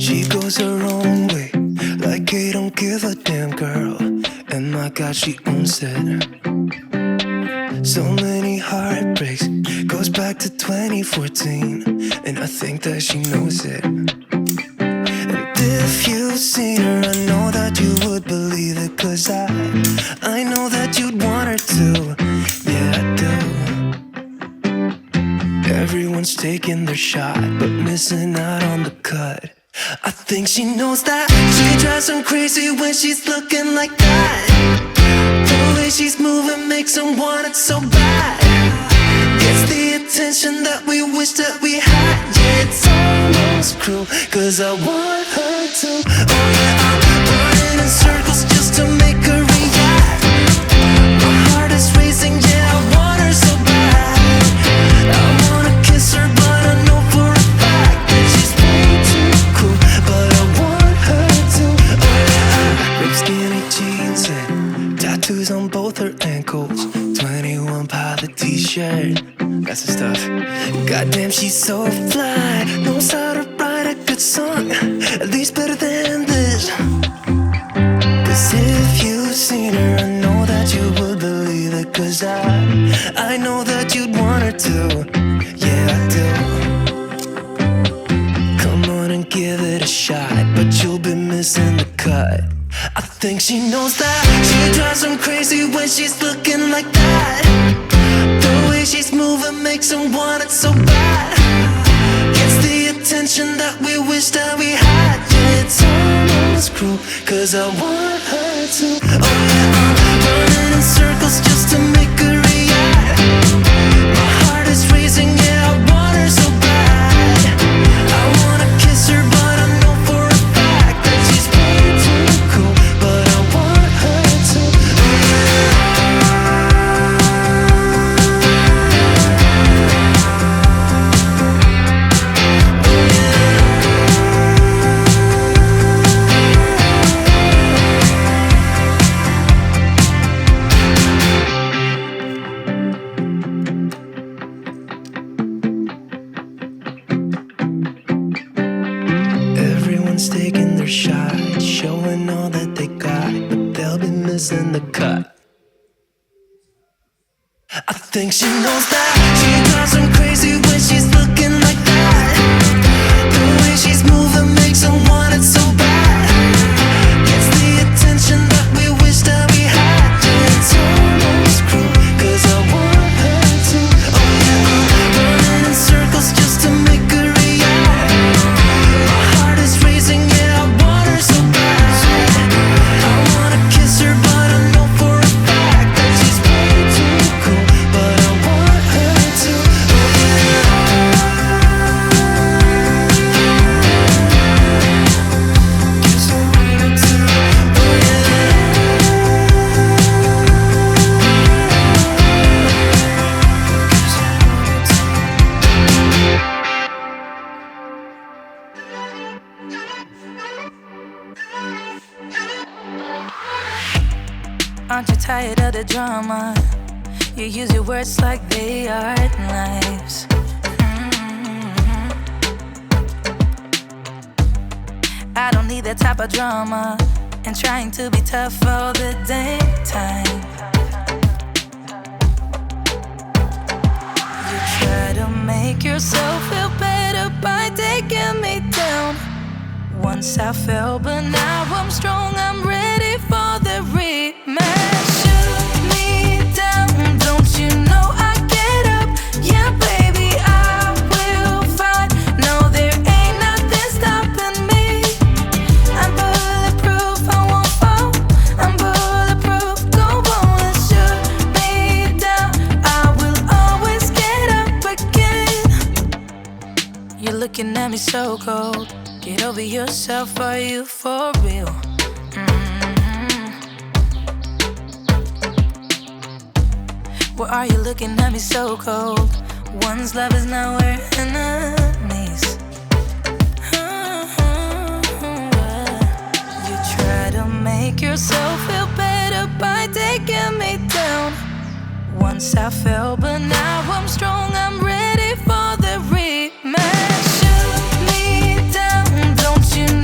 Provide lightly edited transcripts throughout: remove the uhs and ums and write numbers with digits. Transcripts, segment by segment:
She goes her own way, like I don't give a damn, girl. And my God, she owns it. So many heartbreaks, goes back to 2014, and I think that she knows it. And if you've seen her, I know that you would believe it, 'cause I know that you'd want her to. Yeah, I do. Everyone's taking their shot, but missing out on the cut. I think she knows that. She drives them crazy when she's looking like that. The way she's moving makes them want it so bad. Gets the attention that we wish that we had. Yeah, it's almost cruel, 'cause I want her to. Oh yeah, I'm running in circles just to make her react. My heart is racing, yeah, I want her so bad. I wanna kiss her, but I know for a fact that she's way too cool. But I want her to. Oh yeah, ripped skinny jeans and tattoos on both her ankles. 21 Pilot t-shirt, got some stuff. Goddamn, she's so fly. Knows how to write a good song, at least better than this. 'Cause if you've seen her, I know that you would believe it. 'Cause I know that you'd want her to. Yeah, I do. Come on and give it a shot, but you'll be missing the cut. I think she knows that. She drives them crazy when she's looking like that. The way she's moving makes them want it so bad. Gets the attention that we wish that we had. Yeah, it's almost cruel, 'cause I want her to. Oh yeah, I'm running in circles just to make her react. My heart is racing, yeah, I want her so bad. I wanna kiss her, but I know for a fact that she's way too cool. But I want her to. Oh yeah. Everyone's taking their shot, showing all that they got, but they'll be missing the cut. I think she knows that. She drives them crazy when she's looking like that. The way she's moving makes them want it so bad. Gets the attention that we wish that we had. Yeah, it's almost cruel, 'cause I want her to. Oh yeah, I'm running in circles just to make her react. My heart is racing, yeah, I want her so bad. I wanna kiss her, but I know for a fact that she's way too cool. But I want her to. Oh yeah. Kiss her, want her to. Oh yeah. Kiss her, want her to. Aren't you tired of the drama? You use your words like they are knives. I don't need that type of drama and trying to be tough all the daytime. You try to make yourself feel better by taking me down. Once I fell, but now I'm strong, I'm ready for the rematch. Shoot me down, don't you know I get up? Yeah, baby, I will fight. No, there ain't nothing stopping me. I'm bulletproof, I won't fall. I'm bulletproof, go on, shoot me down. I will always get up again. You're looking at me so cold. Get over yourself, are you for real? Why are you looking at me so cold? One's love is now we're enemies. You try to make yourself feel better by taking me down. Once I fell, but now I'm strong, I'm ready for the rematch. Shoot me down, don't you know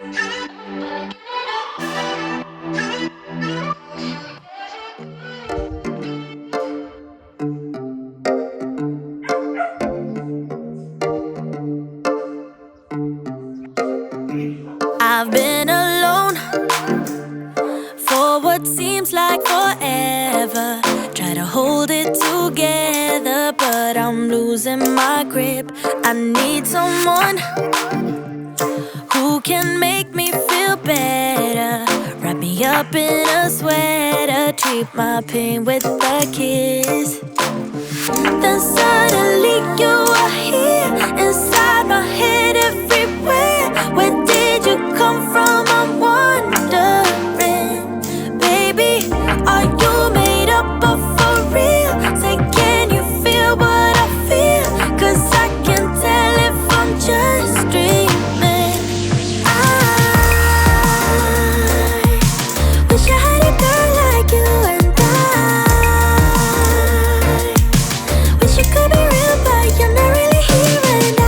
I've been alone for what seems like forever. Try to hold it together, but I'm losing my grip. I need someone who can make me feel better. Wrap me up in a sweater, treat my pain with a kiss. Then suddenly you are here, inside my head, everywhere. Where did you come from? I'm wondering, baby, are you made up of for real? Say, can you feel what I feel? 'Cause I can tell if I'm just dreaming. I wish I had a girl like you, and I wish you could be real, but you're not really here. And I